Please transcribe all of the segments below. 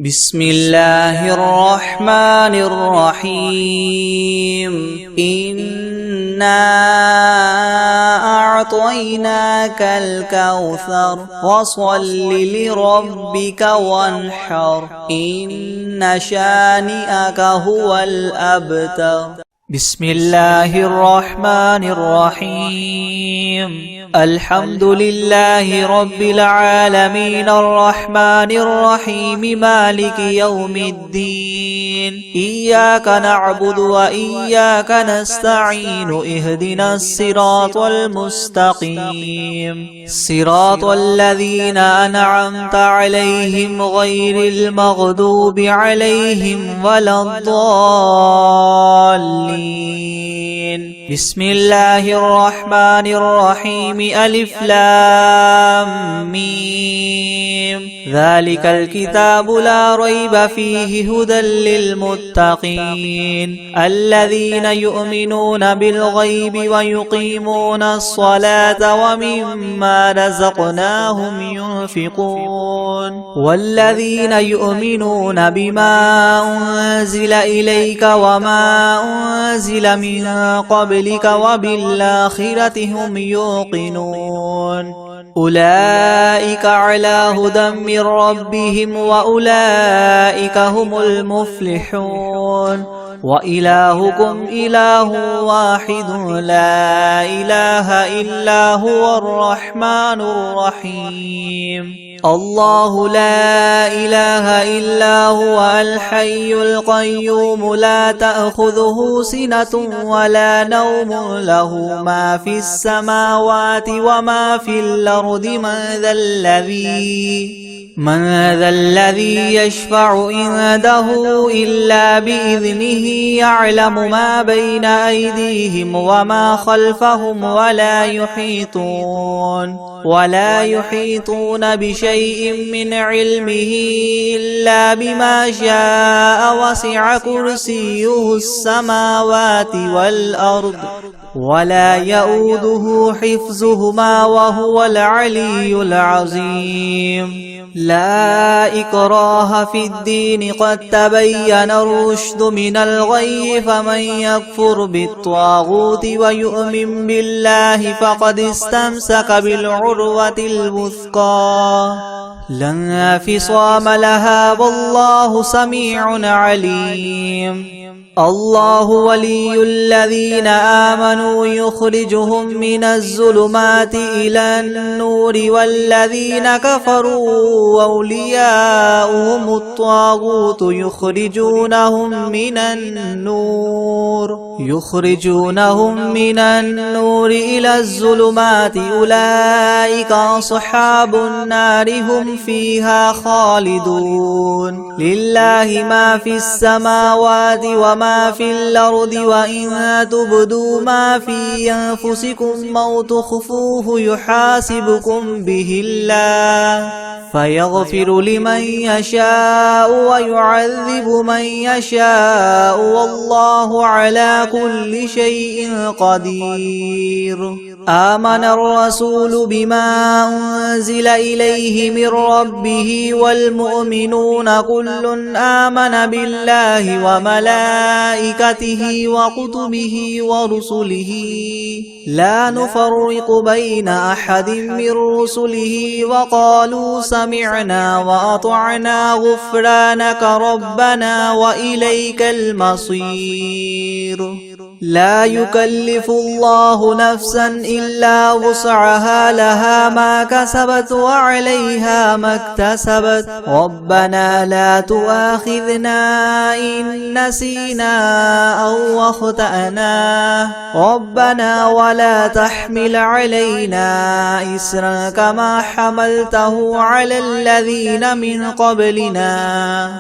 بسم الله الرحمن الرحيم إنا أعطيناك الكوثر فصل لربك وانحر إن شانئك هو الأبتر. بسم الله الرحمن الرحيم الحمد لله رب العالمين الرحمن الرحيم مالك يوم الدين إياك نعبد وإياك نستعين اهدنا الصراط المستقيم صراط الذين أنعمت عليهم غير المغضوب عليهم ولا الضالين. بسم الله الرحمن الرحيم ألف لام ميم ذلك الكتاب لا ريب فيه هدى للمتقين الذين يؤمنون بالغيب ويقيمون الصلاة ومما رزقناهم ينفقون والذين يؤمنون بما أنزل إليك وما أنزل من قبلك وبالآخرة هم يوقنون أولئك على هدى من ربهم وأولئك هم المفلحون وإلهكم إله واحد لا إله إلا هو الرحمن الرحيم الله لا إله إلا هو الحي القيوم لا تأخذه سنة ولا نوم له ما في السماوات وما في الأرض من ذا الذي يشفع عنده إلا بإذنه يعلم ما بين أيديهم وما خلفهم ولا يحيطون بشيء من علمه إلا بما شاء وسع كرسيه السماوات والأرض ولا يؤوده حفظهما وهو العلي العظيم. لا إكراه في الدين قد تبين الرشد من الغي فمن يكفر بالطاغوت ويؤمن بالله فقد استمسك بالعروة الوثقى لا انفصام لها والله سميع عليم. الله ولي الذين آمنوا يخرجهم من الظلمات إلى النور والذين كفروا أولياؤهم الطاغوت يخرجونهم من النور إلى الظلمات أولئك أصحاب النار هم فيها خالدون. لله ما في السماوات وما في الأرض وإن تبدوا ما في أنفسكم أو تخفوه يحاسبكم به الله فيغفر لمن يشاء ويعذب من يشاء والله على كل شيء قدير. آمن الرسول بما أنزل إليه من ربه والمؤمنون كل آمن بالله وملائكته وكتبه ورسله لا نفرق بين أحد من رسله وقالوا سمعنا وأطعنا غفرانك ربنا وإليك المصير. لا يكلف الله نفسا إلا وسعها لها ما كسبت وعليها ما اكتسبت ربنا لا تؤاخذنا إن نسينا أو أخطأنا ربنا ولا تحمل علينا إسرا كما حملته على الذين من قبلنا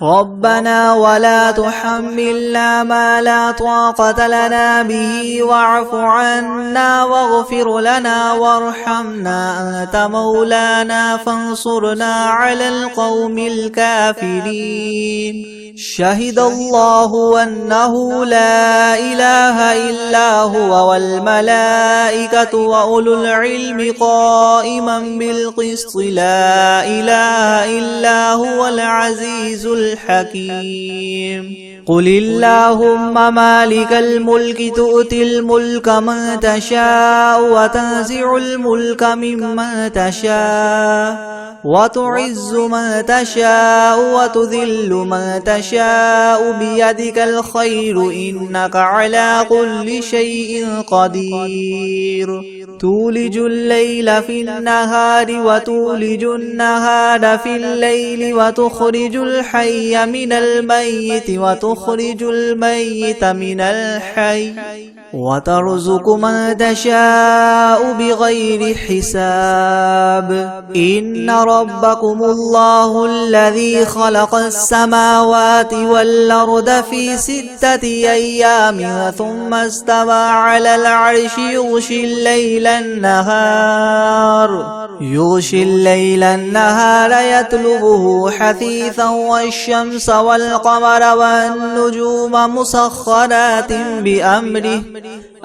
ربنا ولا تحملنا ما لا طاقة لنا به واعف عنا واغفر لنا وارحمنا أنت مولانا فانصرنا على القوم الكافرين شهد الله أنه لا إله إلا هو والملائكة وأولو العلم قائما بالقسط لا إله إلا هو العزيز الحكيم قل اللهم مالك الملك تؤتي الملك من تشاء وتنزع الملك ممن تشاء وتعز من تشاء وتذل من تشاء بيدك الخير إنك على كل شيء قدير تولج الليل في النهار وتولج النهار في الليل وتخرج الحي من الميت وتخرج الميت من الحي وترزق من تشاء بغير حساب إن ربكم الله الذي خلق السماوات والأرض في 6 أيام ثم استوى على العرش يغشي الليل النهار يطلبه حثيثا والشمس والقمر والنجوم مسخرات بأمره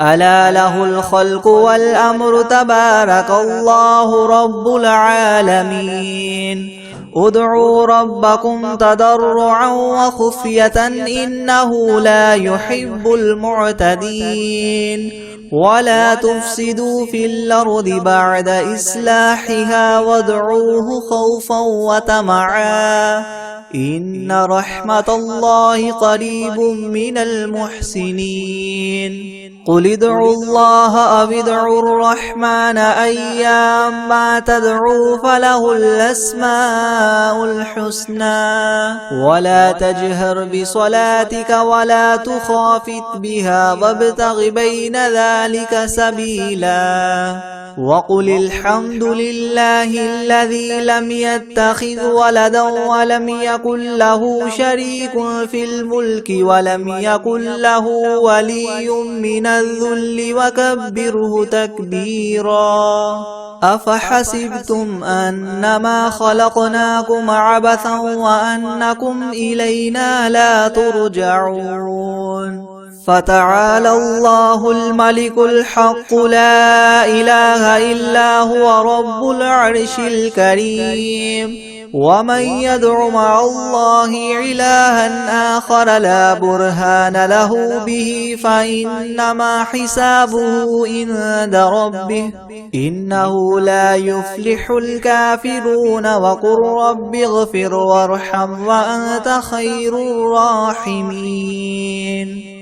ألا له الخلق والأمر تبارك الله رب العالمين ادعوا ربكم تضرعا وخفية إنه لا يحب المعتدين ولا تفسدوا في الأرض بعد إصلاحها وادعوه خوفا وطمعا إن رحمة الله قريب من المحسنين قل ادعوا الله أو ادعوا الرحمن أيما تدعوا فله الأسماء الحسنى ولا تجهر بصلاتك ولا تخافت بها وابتغ بين ذلك سبيلا وقل الحمد لله الذي لم يتخذ ولدا ولم يكن له شريك في الملك ولم يكن له ولي من الذل وكبره تكبيرا أفحسبتم أنما خلقناكم عبثا وأنكم إلينا لا ترجعون فتعالى الله الملك الحق لا إله إلا هو رب العرش الكريم ومن يدع مع الله إلها آخر لا برهان له به فإنما حسابه عند ربه إنه لا يفلح الكافرون وقل رب اغفر وارحم وأنت خير الراحمين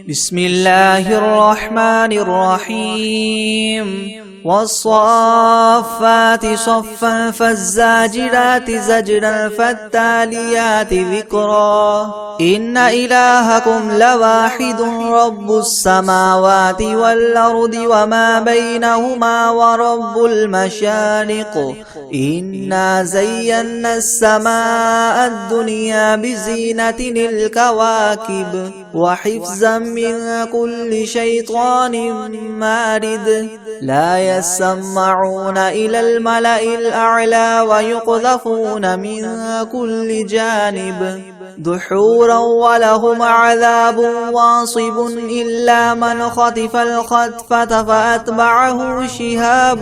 بسم الله الرحمن الرحيم والصافات صفا فالزاجرات زجرا فالتاليات ذكرا إن إلهكم لواحد رب السماوات والأرض وما بينهما ورب المشارق إنا زينا السماء الدنيا بزينة الكواكب وحفظا من كل شيطان مارد لا يسمعون إلى الملأ الأعلى ويقذفون من كل جانب دحورا ولهم عذاب واصب إلا من خطف الخطفة فأتبعه شهاب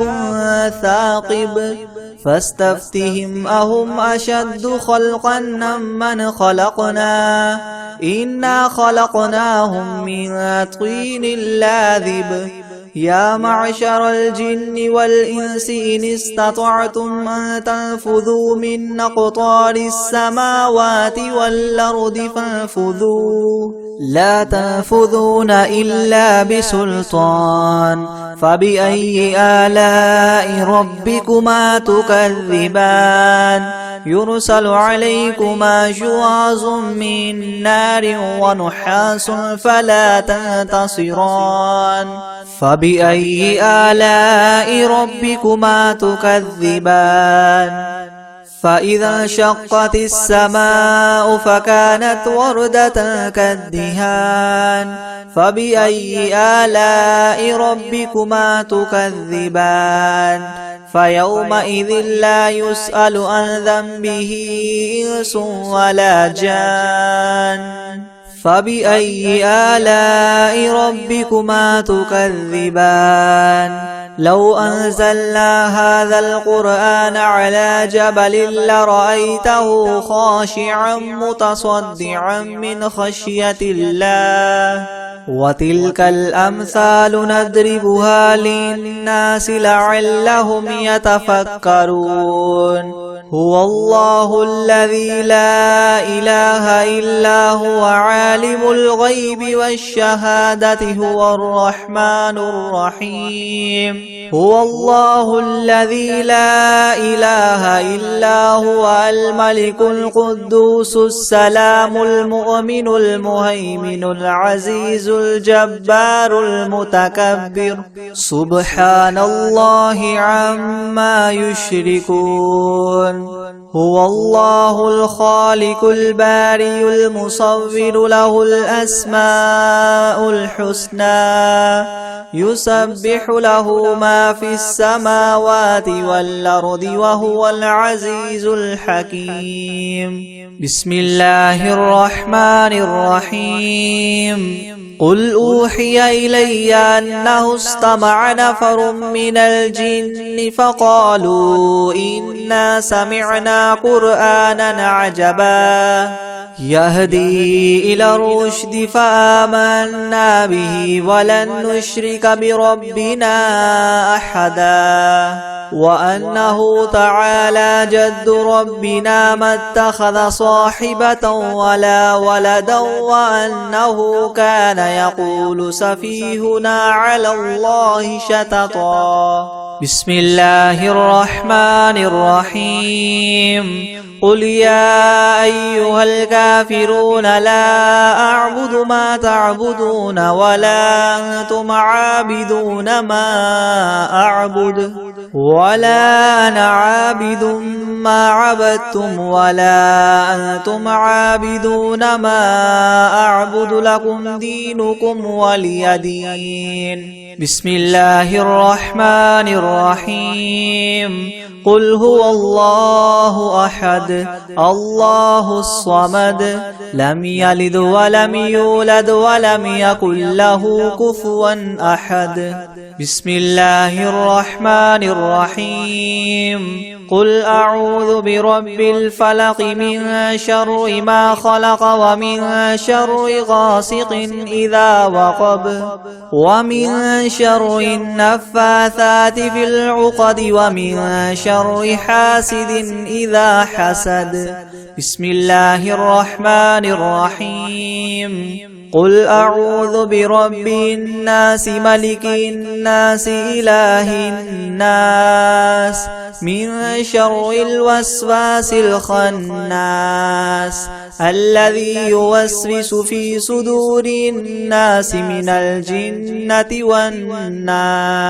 ثاقب فاستفتهم أهم أشد خلقا ممن خلقنا إنا خلقناهم من طين لاذب يا معشر الجن والإنس إن استطعتم أن تنفذوا من أقطار السماوات والأرض فانفذوا لا تنفذون إلا بسلطان فبأي آلاء ربكما تكذبان يرسل عليكما شواظ من نار ونحاس فلا تنتصران فبأي آلاء ربكما تكذبان فإذا انشقت السماء فكانت وردة كالدهان فبأي آلاء ربكما تكذبان فيومئذ لا يسأل عن ذنبه إنس ولا جان فبأي آلاء ربكما تكذبان لو أنزلنا هذا القرآن على جبل لرأيته خاشعا متصدعا من خشية الله وتلك الأمثال نضربها للناس لعلهم يتفكرون هو الله الذي لا إله إلا هو عالم الغيب والشهادة هو الرحمن الرحيم هو الله الذي لا إله إلا هو الملك القدوس السلام المؤمن المهيمن العزيز الجبار المتكبر سبحان الله عما يشركون هو الله الخالق البارئ المصور له الأسماء الحسنى يسبح له ما في السماوات والأرض وهو العزيز الحكيم بسم الله الرحمن الرحيم قل أوحي إلي أنه استمع نفر من الجن فقالوا إنا سمعنا قرآنا عجبا يهدي إلى الرشد فآمنا به ولن نشرك بربنا أحدا وأنه تعالى جد ربنا ما اتخذ صاحبة ولا ولدا وأنه كان يقول سفيهنا على الله شططا بسم الله الرحمن الرحيم قل يا أيها الكافرون لا أعبد ما تعبدون ولا أنتم عابدون ما أعبد ولا أنا عابد ما عبدتم ولا أنتم عابدون ما أعبد لكم دينكم ولي دين بسم الله الرحمن الرحيم قل هو الله أحد الله الصمد لم يلد ولم يولد ولم يكن له كفوا أحد بسم الله الرحمن الرحيم قل أعوذ برب الفلق من شر ما خلق ومن شر غاسق إذا وقب ومن شر النفاثات في العقد ومن شر حاسد إذا حسد بسم الله الرحمن الرحيم قل أعوذ برب الناس ملك الناس إله الناس من شر الوسواس الخناس الذي يوسوس في صدور الناس من الجنة والناس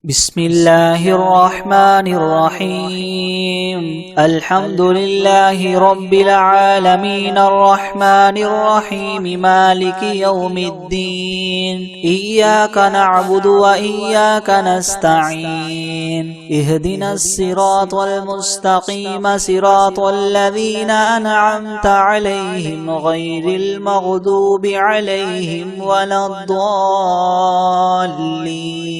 بسم الله الرحمن الرحيم الحمد لله رب العالمين الرحمن الرحيم مالك يوم الدين إياك نعبد وإياك نستعين اهدنا الصراط المستقيم صراط الذين أنعمت عليهم غير المغضوب عليهم ولا الضالين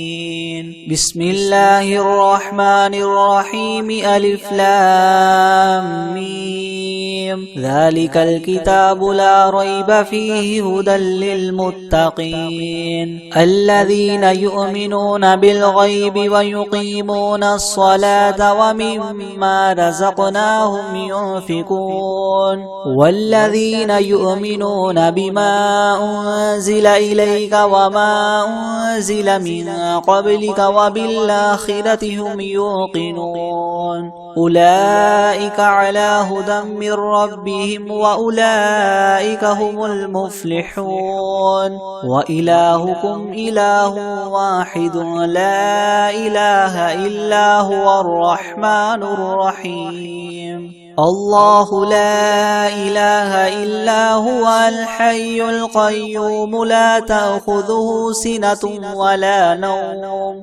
بسم الله الرحمن الرحيم ألف لام ميم ذلك الكتاب لا ريب فيه هدى للمتقين الذين يؤمنون بالغيب ويقيمون الصلاة ومما رزقناهم ينفقون والذين يؤمنون بما أنزل إليك وما أنزل من قبلك وبالآخرة هم يوقنون أولئك على هدى من ربهم وأولئك هم المفلحون وإلهكم إله واحد لا إله إلا هو الرحمن الرحيم الله لا إله إلا هو الحي القيوم لا تأخذه سنة ولا نوم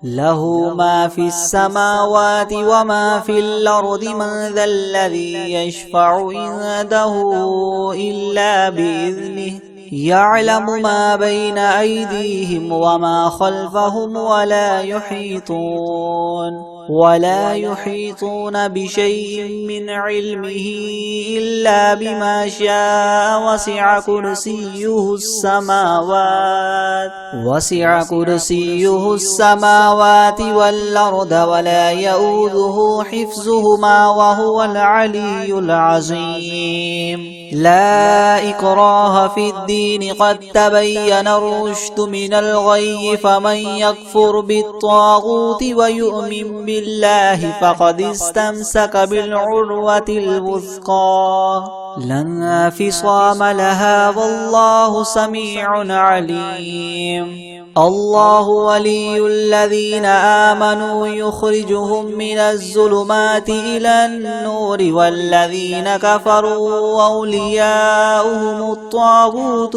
له ما في السماوات وما في الأرض من ذا الذي يشفع عنده إلا بإذنه يعلم ما بين أيديهم وما خلفهم ولا يحيطون بشيء من علمه إلا بما شاء وسع كرسيه السماوات والأرض ولا يؤوده حفظهما وهو العلي العظيم لا إكراه في الدين قد تبين الرشد من الغي فمن يكفر بالطاغوت ويؤمن بالله فقد استمسك بالعروة الوثقى لا انفصام لها والله سميع عليم الله ولي الذين آمنوا يخرجهم من الظلمات إلى النور والذين كفروا أولياؤهم الطاغوت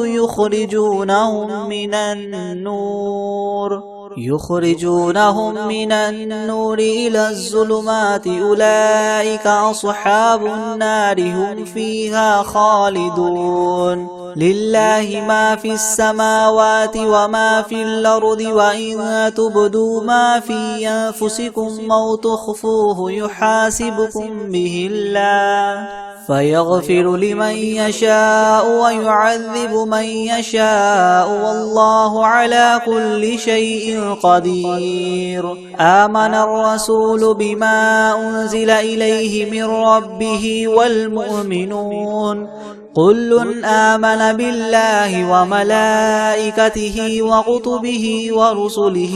يخرجونهم من النور إلى الظلمات أولئك أصحاب النار هم فيها خالدون لله ما في السماوات وما في الأرض وإن تبدوا ما في أنفسكم أو تخفوه يحاسبكم به الله فيغفر لمن يشاء ويعذب من يشاء والله على كل شيء قدير آمن الرسول بما أنزل إليه من ربه والمؤمنون كل آمن بالله وملائكته وكتبه ورسله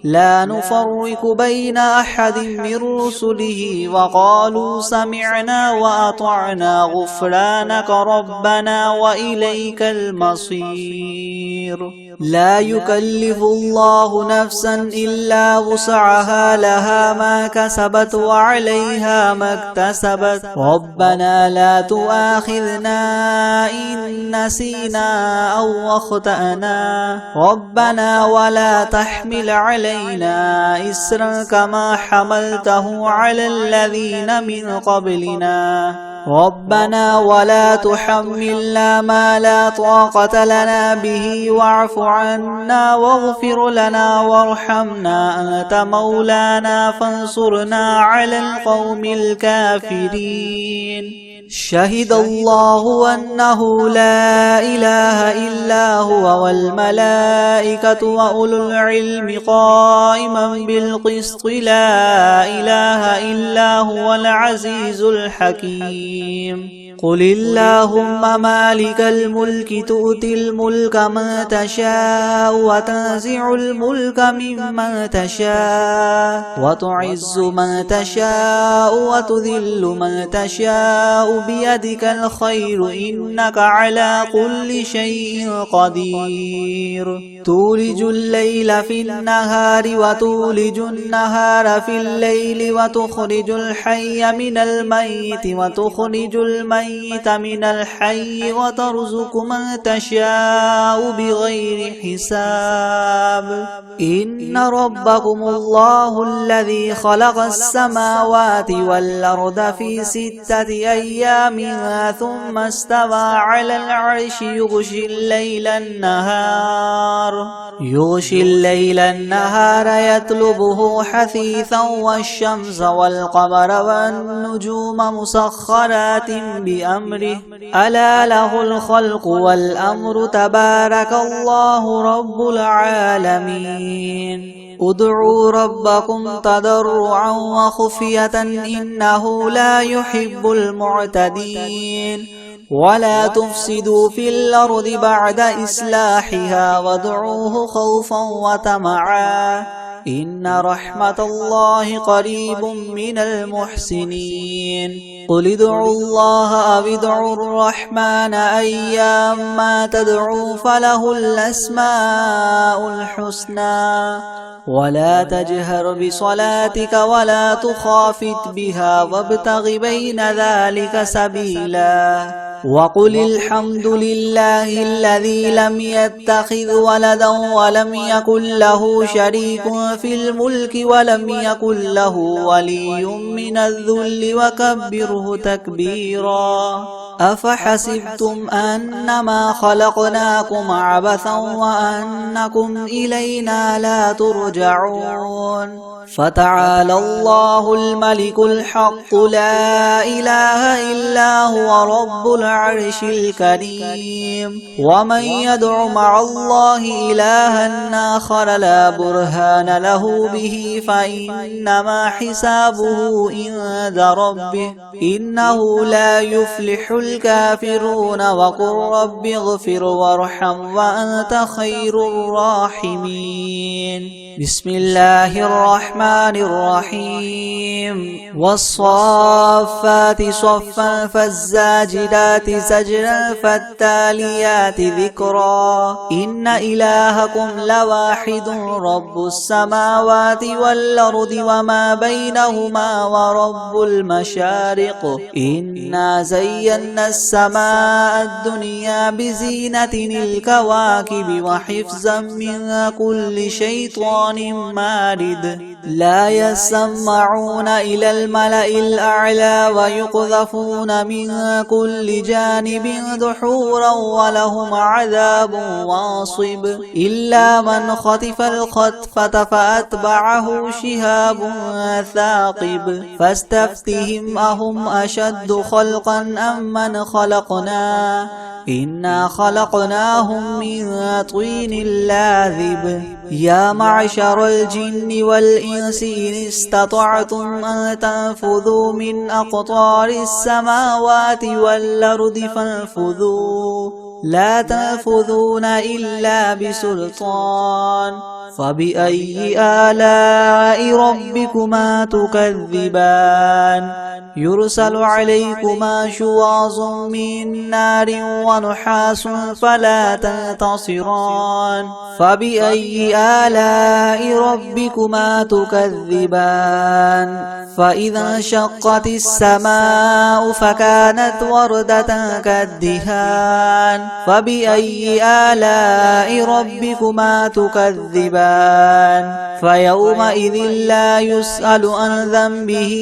لا نفرق بين أحد من رسله وقالوا سمعنا وأطعنا غفرانك ربنا وإليك المصير لا يكلف الله نفسا إلا وسعها لها ما كسبت وعليها ما اكتسبت ربنا لا تؤاخذنا إن نسينا أو أخطأنا ربنا ولا تحمل علينا إسرا كما حملته على الذين من قبلنا ربنا ولا تحملنا ما لا طاقة لنا به واعف عنا واغفر لنا وارحمنا أنت مولانا فانصرنا على القوم الكافرين شهد الله أنه لا إله إلا هو والملائكة وأولو العلم قائما بالقسط لا إله إلا هو العزيز الحكيم قل اللهم مالك الملك تؤتي الملك من تشاء وتنزع الملك ممن تشاء وتعز من تشاء وتذل من تشاء بيدك الخير إنك على كل شيء قدير تولج الليل في النهار وتولج النهار في الليل وتخرج الحي من الميت وتخرج الميت من الحي وترزق من تشاء بغير حساب إن ربكم الله الذي خلق السماوات والأرض في 6 أيام ثم استوى على العرش يغشي الليل النهار يطلبه حثيثا والشمس والقمر والنجوم مسخرات بأمره ألا له الخلق والأمر تبارك الله رب العالمين ادعوا ربكم تضرعا وخفية إنه لا يحب المعتدين ولا تفسدوا في الأرض بعد إصلاحها وادعوه خوفا وطمعا إن رحمة الله قريب من المحسنين قل ادعوا الله أو ادعوا الرحمن أيما تدعوا فله الأسماء الحسنى ولا تجهر بصلاتك ولا تخافت بها وابتغ بين ذلك سبيلا وقل الحمد لله الذي لم يتخذ ولدا ولم يكن له شريك في الملك ولم يكن له ولي من الذل وكبره تكبيرا أفحسبتم أنما خلقناكم عبثا وأنكم إلينا لا ترجعون فتعالى الله الملك الحق لا إله إلا هو رب العرش الكريم ومن يدع مع الله إلها آخر لا برهان له به فإنما حسابه عند ربه إنه لا يفلح الكافرون وقل رب اغفر وارحم وأنت خير الراحمين بسم الله الرحمن الرحيم والصافات صفا فالزاجدات زجرا فالتاليات ذكرا إن إلهكم لواحد رب السماوات والأرض وما بينهما ورب المشارق إنا زينا السماء الدنيا بزينة الكواكب وحفظا من كل شيطان مارد لا يسمعون إلى الملأ الأعلى ويقذفون من كل جانب دحورا ولهم عذاب واصب إلا من خطف الخطفة فأتبعه شهاب ثاقب فاستفتهم أهم أشد خلقا أم من خلقنا إنا خلقناهم من طين لاذب يا معشر الجن والإنس إن استطعتم أن تنفذوا من أقطار السماوات والأرض فانفذوا لا تنفذون إلا بسلطان فبأي آلاء ربكما تكذبان يرسل عليكما شواظ من نار ونحاس فلا تنتصران فبأي آلاء ربكما تكذبان فإذا انشقت السماء فكانت وردة كالدهان فبأي آلاء ربكما تكذبان فيومئذ لا يسأل عن ذنبه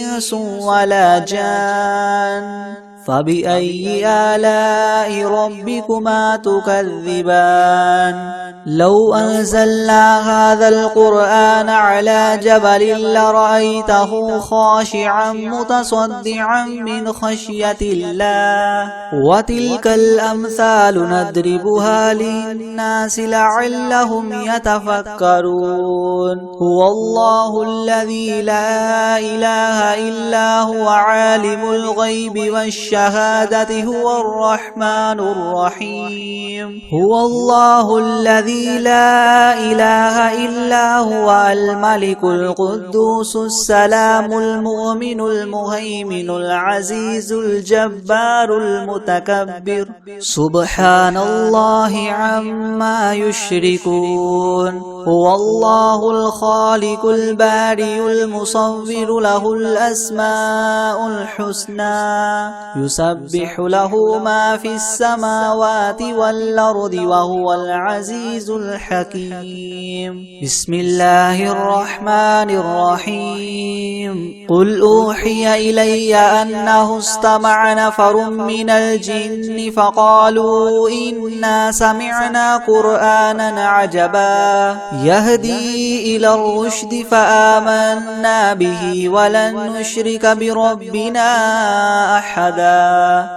إنس ولا جان فبأي آلاء ربكما تكذبان لو أنزلنا هذا القرآن على جبل لرأيته خاشعا متصدعا من خشية الله وتلك الأمثال نضربها للناس لعلهم يتفكرون هو الله الذي لا إله إلا هو عالم الغيب والشهادة هو الرحمن الرحيم هو الله الذي لا إله إلا هو الملك القدوس السلام المؤمن المهيمن العزيز الجبار المتكبر سبحان الله عما يشركون هو الله الخالق البارئ المصور له الأسماء الحسنى يسبح له ما في السماوات والأرض وهو العزيز الحكيم بسم الله الرحمن الرحيم قل أوحي إلي أنه استمع نفر من الجن فقالوا إنا سمعنا قرآنا عجبا يهدي إلى الرشد فآمنا به ولن نشرك بربنا أحدا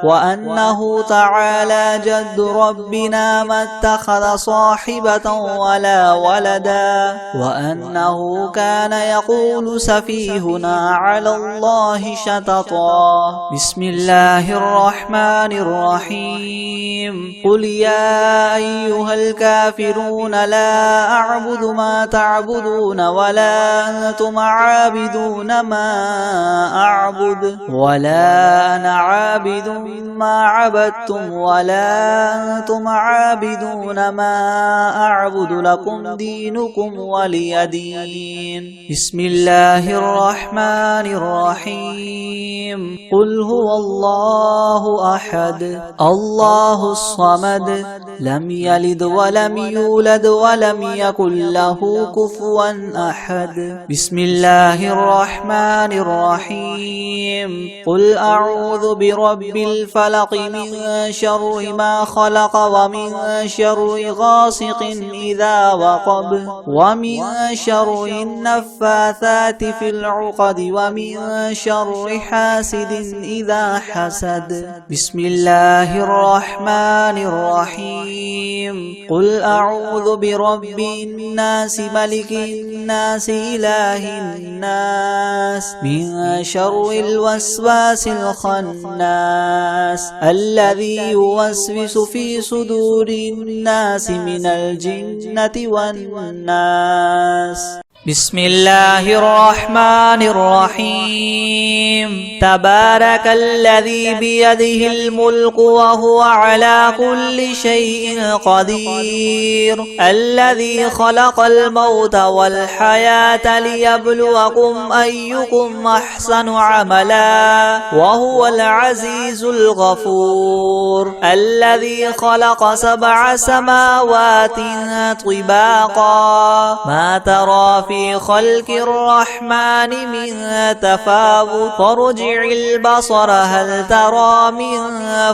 وأنه تعالى جد ربنا ما اتخذ صاحبة ولا ولدا وأنه كان يقول سفيهنا على الله شططا. بسم الله الرحمن الرحيم. قل يا أيها الكافرون لا أعبد ما تعبدون ولا أنتم عابدون ما أعبد ولا أنا عابد ما عبدتم ولا أنتم عابدون ما أعبد لكم دينكم ولي دين. بسم الله الرحمن الرحيم. قل هو الله أحد الله الصمد لم يلد ولم يولد ولم يكن له كفوا أحد. بسم الله الرحمن الرحيم. قل أعوذ برب الفلق من شر ما خلق ومن شر غاسق إذا وقب ومن شر النفاثات في العقد ومن شر حاسد إذا حسد. بسم الله الرحمن الرحيم. قل أعوذ برب الناس ملك الناس إله الناس من شر الوسواس الخناس الذي يوسوس في صدور الناس من الجنة والناس. بسم الله الرحمن الرحيم. تبارك الذي بيده الملك وهو على كل شيء قدير الذي خلق الموت والحياة ليبلوكم أيكم أحسن عملا وهو العزيز الغفور الذي خلق 7 سماوات طباقا ما ترى في خلق الرحمن من تفاوت فارجع البصر هل ترى من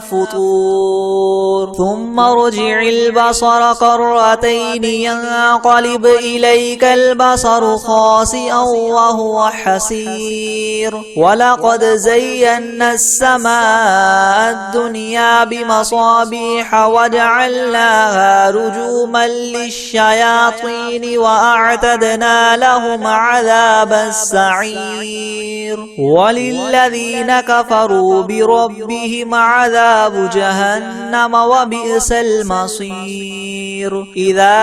فطور ثم ارجع البصر كرتين ينقلب إليك البصر خاسئا وهو حسير ولقد زينا السماء الدنيا بمصابيح وجعلناها رجوما للشياطين وأعتدنا لهم عذاب السعير وللذين كفروا بربهم عذاب جهنم وبئس المصير. إذا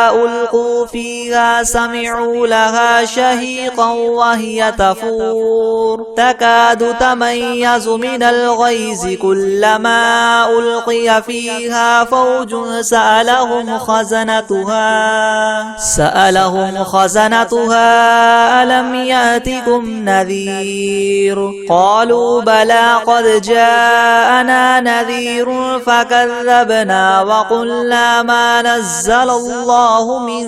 ألقوا فيها سمعوا لها شهيقا وهي تفور تكاد تميز من الغيظ كلما ألقي فيها فوج سألهم خزنتها ألم يأتكم نذير قالوا بلى قد جاءنا نذير فكذبنا وقلنا ما نزل الله من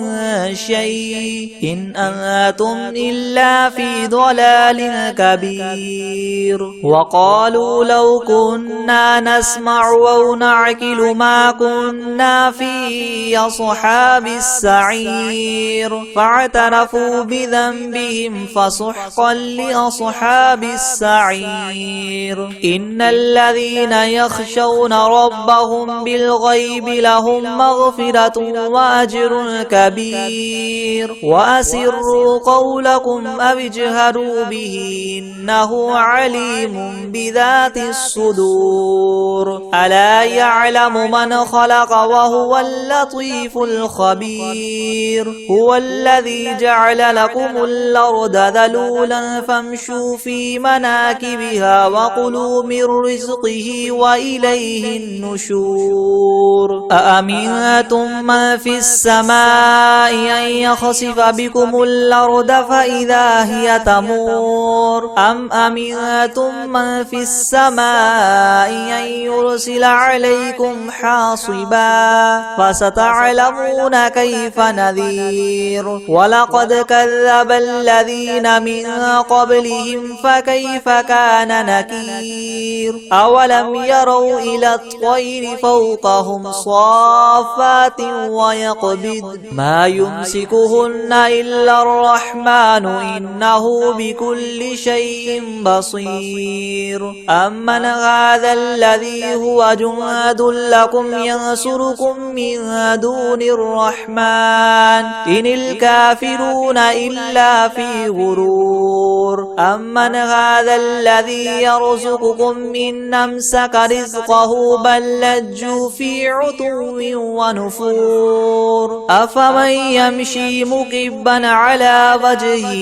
شيء إن أنتم إلا في ضلال كبير. وقالوا لو كنا نسمع أو نعقل ما كنا في أصحاب السعير فاعترفوا بذنبهم فسحقا لأصحاب السعير. إن الذين يخشون ربهم بالغيب لهم مغفرة وأجر كبير. وأسروا قولكم أو اجهروا به إنه عليم بذات الصدور. ألا يعلم من خلق وهو اللطيف الخبير. هو الذي جعل لكم الأرض ذلولا فامشوا في مناكبها وكلوا من رزقه وإليه النشور. أأمنتم من في السماء أن يخسف بكم الأرض فإذا هي تمور أم أمنتم من في السماء أن يرسل عليكم حاصبا فستعلمون كيف نذير. ولقد كذب الذين من قبلهم فكيف كان نكير. أولم يروا إلى الطير فوقهم صافات ويقبض ما يمسكهن إلا الرحمن إنه بكل شيء بصير أمن هذا الذي هو جند لكم ينصركم من دون الرحمن إن الكافرون إلا في غرور أمن هذا الذي يرزقكم إن أمسك رزقه بل لجوا في عتو ونفور أفمن يمشي مكبا على وجهه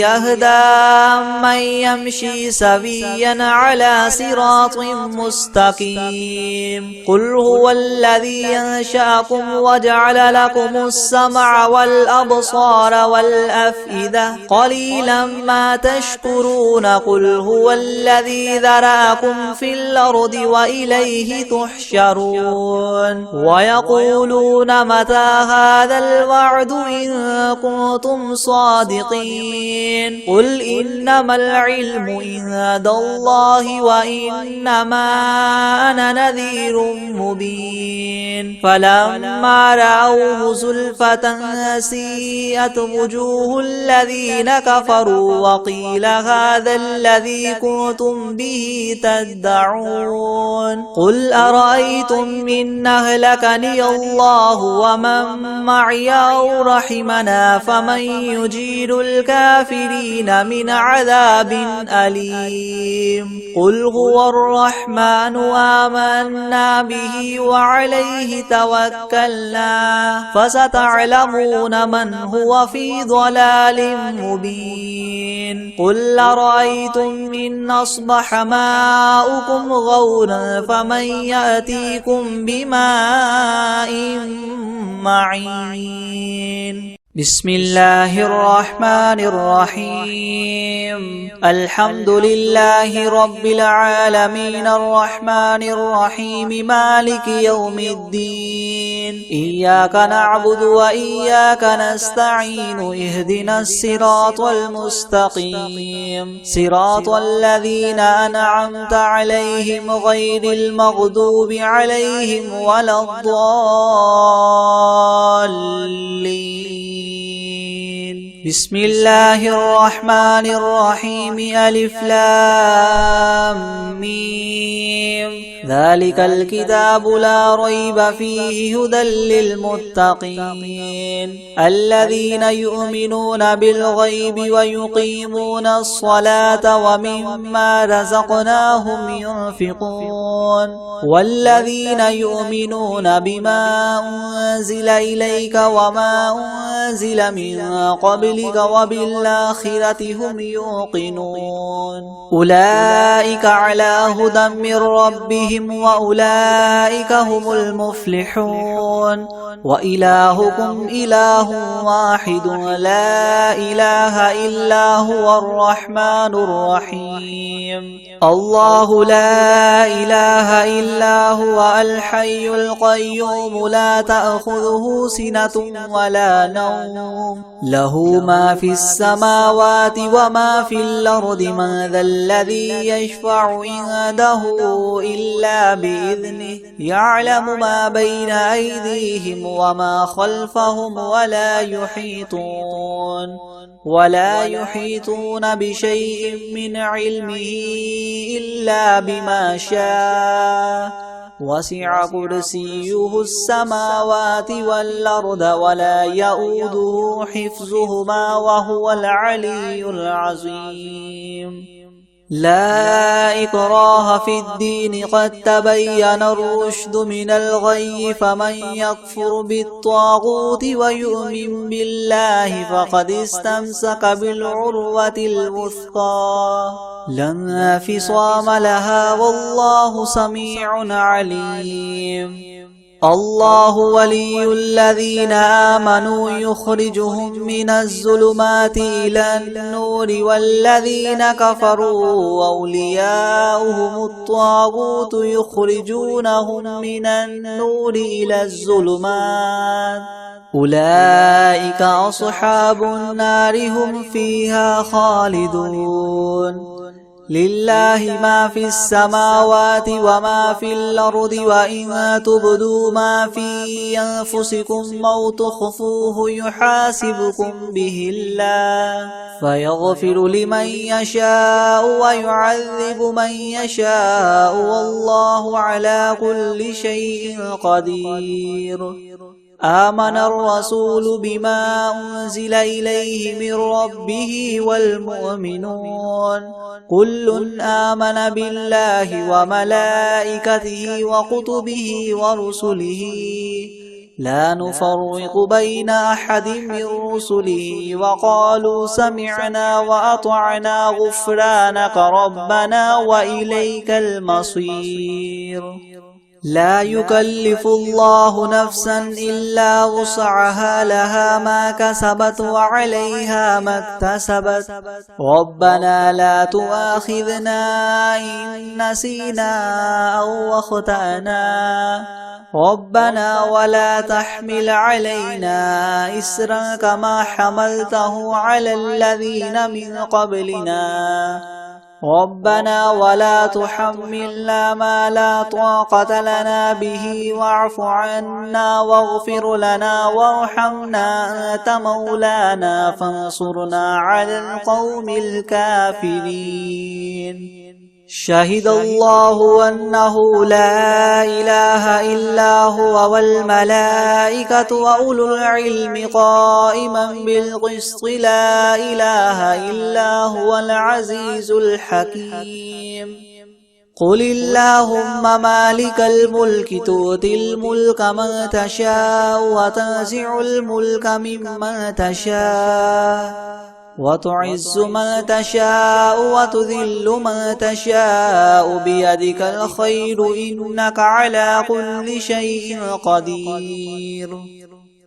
يهدى من يمشي سويا على صراط مستقيم قل هو الذي أنشأكم وجعل لكم السمع والأبصار والأفئدة قليلا ما تشكرون قل هو الذي ذرأكم في الأرض وإليه تحشرون ويقولون متى هذا الوعد إن كنتم صادقين قل إنما العلم عند الله وإنما أنا نذير مبين فلما رأوه زلفة سيئت وجوه الذين كفروا وقيل هذا الذي كنتم به تدعون قل أرأيتم إن أهلكني الله ومن معي أو رحمنا فمن يجير الكافرين من عذاب أليم قل هو الرحمن آمنا به وعليه توكلنا فستعلمون من هو في ضلال مبين قل أرأيتم إن أصبح ماؤكم غورا فمن يأتيكم بماء معين بسم الله الرحمن الرحيم الحمد لله رب العالمين الرحمن الرحيم مالك يوم الدين إياك نعبد وإياك نستعين اهدنا الصراط المستقيم صراط الذين أنعمت عليهم غير المغضوب عليهم ولا الضالين بسم الله الرحمن الرحيم ألف لام ميم ذلك الكتاب لا ريب فيه هدى للمتقين الذين يؤمنون بالغيب ويقيمون الصلاة ومما رزقناهم ينفقون والذين يؤمنون بما أنزل إليك وما أنزل من قبلك وبالآخرة هم يوقنون أولئك على هدى من ربهم وأولئك هم المفلحون وإلهكم إله واحد لا إله إلا هو الرحمن الرحيم الله لا إله إلا هو الحي القيوم لا تأخذه سنة ولا نوم له ما في السماوات وما في الأرض من ذا الذي يشفع عنده إلا بإذنه يعلم ما بين أيديهم وما خلفهم ولا يحيطون بشيء من علمه إلا بما شاء وسع كرسيه السماوات والأرض ولا يؤوده حفظهما وهو العلي العظيم لا إكراه في الدين قد تبين الرشد من الغي فمن يكفر بالطاغوت ويؤمن بالله فقد استمسك بالعروة الوثقى لا انفصام لها والله سميع عليم الله ولي الذين آمنوا يخرجهم من الظلمات إلى النور والذين كفروا أولياؤهم الطاغوت يخرجونهم من النور إلى الظلمات أولئك أصحاب النار هم فيها خالدون لله ما في السماوات وما في الأرض وإن تبدوا ما في أنفسكم أو تخفوه يحاسبكم به الله فيغفر لمن يشاء ويعذب من يشاء والله على كل شيء قدير. آمن الرسول بما أنزل إليه من ربه والمؤمنون كل آمن بالله وملائكته وكتبه ورسله لا نفرق بين أحد من رسله وقالوا سمعنا وأطعنا غفرانك ربنا وإليك المصير. لا يكلف الله نفسا إلا وسعها لها ما كسبت وعليها ما اكتسبت ربنا لا تؤاخذنا إن نسينا أو أخطأنا ربنا ولا تحمل علينا إسرا كما حملته على الذين من قبلنا ربنا ولا تحملنا ما لا طاقة لنا به واعف عنا واغفر لنا وارحمنا أنت مولانا فانصرنا على القوم الكافرين. شهد الله أنه لا إله إلا هو والملائكة وأولو العلم قائما بالقسط لا إله إلا هو العزيز الحكيم. قل اللهم مالك الملك تؤتي الملك من تشاء وتنزع الملك ممن تشاء وتعز من تشاء وتذل من تشاء بيدك الخير إنك على كل شيء قدير.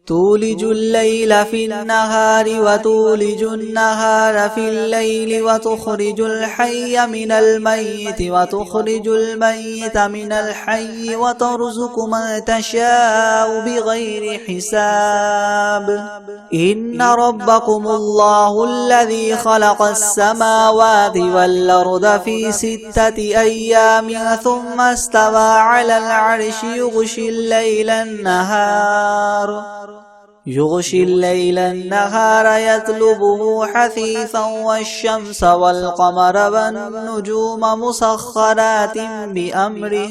تولج الليل في النهار وتولج النهار في الليل وتخرج الحي من الميت وتخرج الميت من الحي وترزق من تشاء بغير حساب. إن ربكم الله الذي خلق السماوات والأرض في 6 أيام ثم استوى على العرش يغشي الليل النهار يطلبه حثيثا والشمس والقمر والنجوم مسخرات بأمره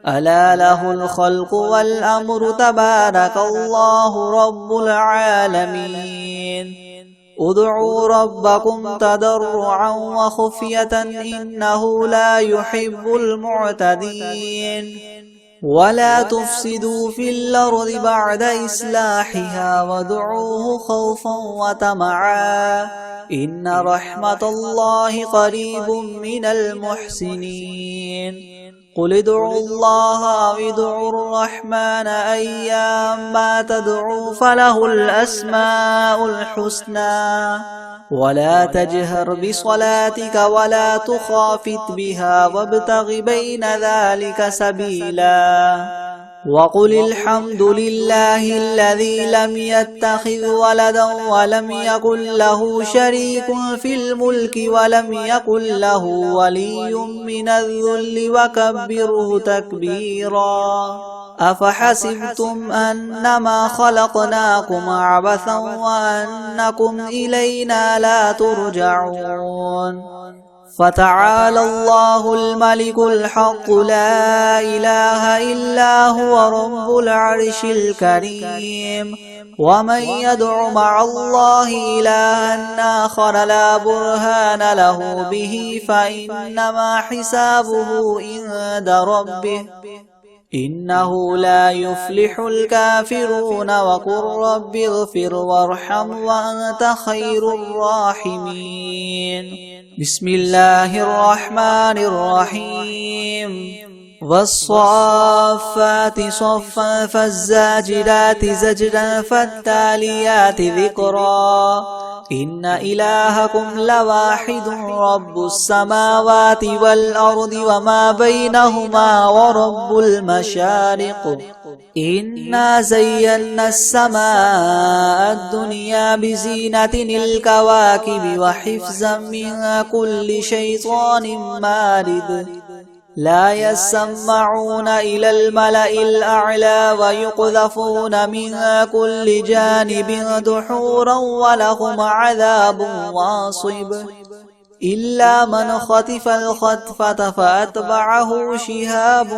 ألا له الخلق والأمر تبارك الله رب العالمين. ادعوا ربكم تضرعا وخفية إنه لا يحب المعتدين. ولا تفسدوا في الأرض بعد إصلاحها وادعوه خوفا وطمعا إن رحمة الله قريب من المحسنين. قل ادعوا الله أو ادعوا الرحمن أيما تدعوا فله الأسماء الحسنى ولا تجهر بصلاتك ولا تخافت بها وابتغ بين ذلك سبيلا. وقل الحمد لله الذي لم يتخذ ولدا ولم يكن له شريك في الملك ولم يكن له ولي من الذل وكبره تكبيرا. أفحسبتم أنما خلقناكم عبثا وأنكم إلينا لا ترجعون. فتعالى الله الملك الحق لا إله إلا هو رب العرش الكريم. ومن يدع مع الله إلها آخر لا برهان له به فإنما حسابه عند ربه إنه لا يفلح الكافرون. وقل رب اغفر وارحم وأنت خير الراحمين. بسم الله الرحمن الرحيم. والصافات صفا فالزاجرات زجرا فالتاليات ذكرا إن إلهكم لواحد رب السماوات والأرض وما بينهما ورب المشارق إنا زينا السماء الدنيا بزينة الكواكب وحفظا من كل شيطان مارد لا يسمعون إلى الملأ الأعلى ويقذفون من كل جانب دحورا ولهم عذاب واصب إلا من خطف الخطفة فأتبعه شهاب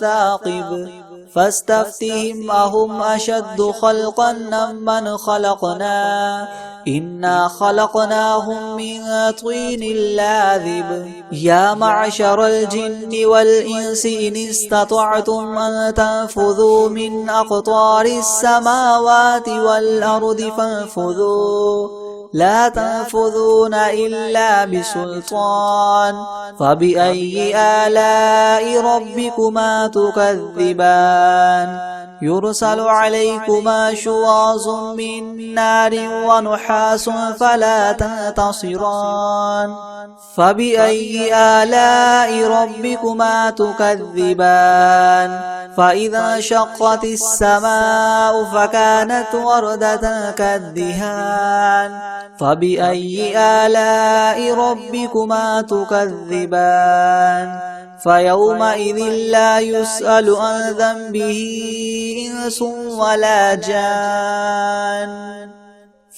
ثاقب فاستفتهم أهم أشد خلقا من خلقنا إنا خلقناهم من طين لاذب يا معشر الجن والإنس إن استطعتم أن تنفذوا من أقطار السماوات والأرض فانفذوا لا تنفذون إلا بسلطان فبأي آلاء ربكما تكذبان يرسل عليكما شواظ من نار ونحاس فلا تنتصران فبأي آلاء ربكما تكذبان فإذا انشقت السماء فكانت وردة كالدهان فبأي آلاء ربكما تكذبان فيومئذ لا يسأل عن ذنبه إنس ولا جان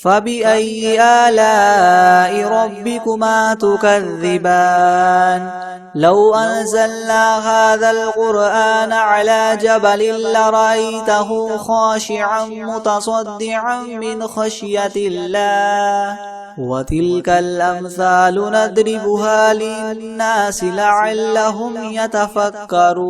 فبأي آلاء ربكما تكذبان لو أنزلنا هذا القرآن على جبل لرأيته خاشعا متصدعا من خشية الله وتلك الأمثال نضربها للناس لعلهم يتفكرون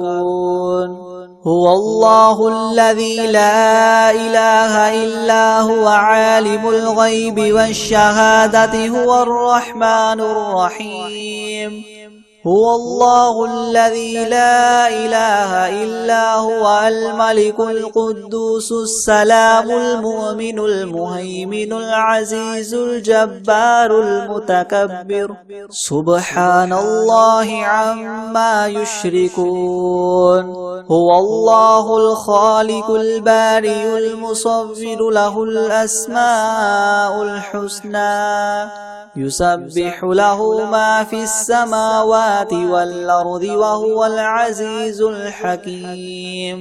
هو الله الذي لا إله إلا هو عالم الغيب والشهادة هو الرحمن الرحيم هو الله الذي لا إله إلا هو الملك القدوس السلام المؤمن المهيمن العزيز الجبار المتكبر سبحان الله عما يشركون هو الله الخالق البارئ المصور له الأسماء الحسنى يسبح له ما في السماوات والأرض وهو العزيز الحكيم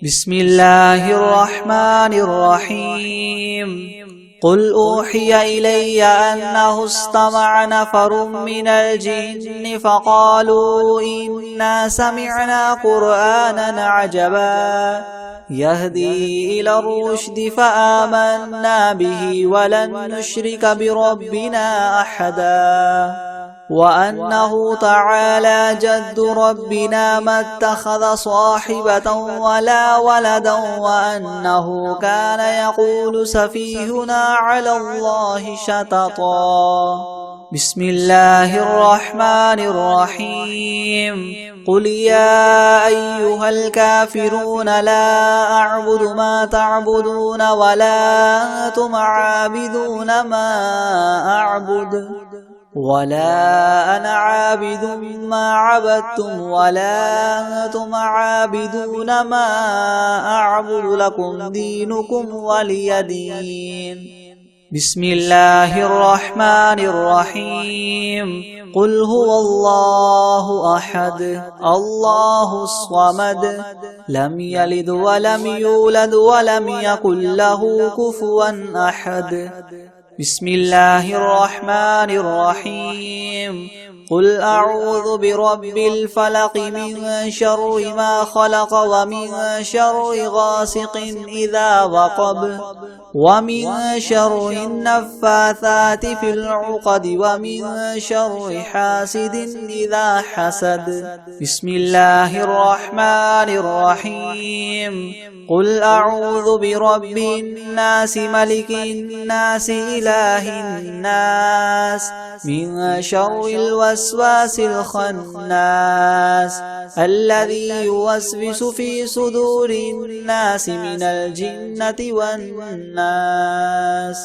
بسم الله الرحمن الرحيم قل أوحي إلي أنه استمع نفر من الجن فقالوا إنا سمعنا قرآنا عجبا يهدي إلى الرشد فآمنا به ولن نشرك بربنا أحدا وأنه تعالى جد ربنا ما اتخذ صاحبة ولا ولدا وأنه كان يقول سفيهنا على الله شططا بسم الله الرحمن الرحيم قل يا أيها الكافرون لا أعبد ما تعبدون ولا أنتم عابدون ما أعبد ولا أنا عابد ما عبدتم ولا أنتم عابدون ما أعبد لكم دينكم ولي دين بسم الله الرحمن الرحيم قل هو الله أحد الله الصمد لم يلد ولم يولد ولم يكن له كفوا أحد بسم الله الرحمن الرحيم قل أعوذ برب الفلق من شر ما خلق ومن شر غاسق إذا وقب ومن شر النفاثات في العقد ومن شر حاسد إذا حسد بسم الله الرحمن الرحيم قل أعوذ برب الناس ملك الناس إله الناس من شر الوسواس الخناس الذي يوسوس في صدور الناس من الجنة والناس